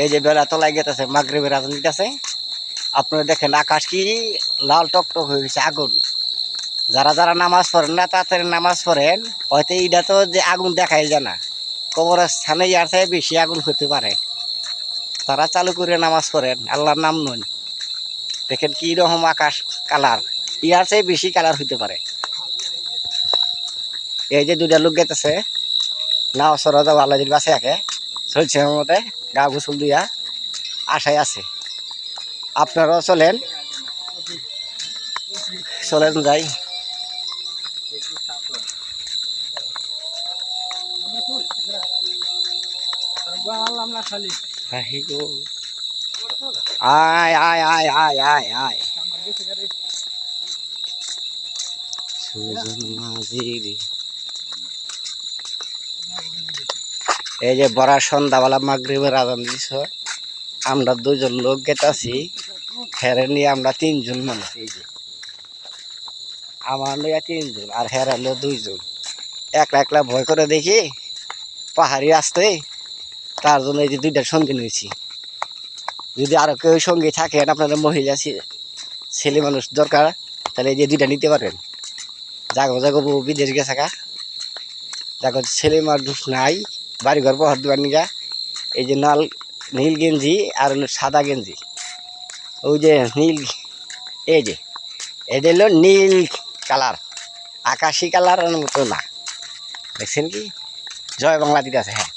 এই যে বেলা তলায় গেতেছে, মাগরিবের আজান দিতেছে। আপনারা দেখেন আকাশ কি লাল টকটক হয়ে গেছে, আগুন। যারা যারা নামাজ পড়েন না, তাড়াতাড়ি নামাজ পড়েন, হয়তো এইটা তো যে আগুন দেখাই যায় না, কবরস্থানে ইয়ার চেয়ে বেশি আগুন হতে পারে। তারা চালু করে নামাজ পড়েন, আল্লাহর নাম নন। দেখেন কি রকম আকাশ কালার, ইয়ার চেয়ে বেশি কালার হইতে পারে। এই যে দুইটা লোক গেতেছে, না সরদা আল্লাহ দিন বাসে আঁকে চলছে আমার মতে, গা গোসল দিয়া আশায় আছে। আপনারাও চলেন, চলেন যাই। আয় আয় আয় আয় আয় আয় সুজন মাঝিরি। এই যে বড় সন্ধ্যাবেলা মাগরিবের আজান দিছ, আমরা দুজন লোক গেতাছি, হেরে নিয়ে আমরা তিনজন মানুষ। এই যে আমার লইয়া তিনজন আর হেরা লো দুইজন। একলা একলা ভয় করে দেখি পাহাড়ি আসতে, তার জন্য এই যে দুইটা সঙ্গী নিয়েছি। যদি আরো কেউ সঙ্গী থাকেন, আপনাদের মহিলা ছেলে মানুষ দরকার, তাহলে এই যে দুইটা নিতে পারেন। জাগো জাগো বিদেশ গেছে কা, জাগো ছেলে মানুষ নাই, বাড়ি ঘর বহর দিবার নিগা। এই যে নীল গেঞ্জি আর হলো সাদা গেঞ্জি, ওই যে নীল, এই যে এটা হলো নীল কালার, আকাশি কালার মতো না। দেখছেন কি, জয় বাংলা দিতে আছে। হ্যাঁ।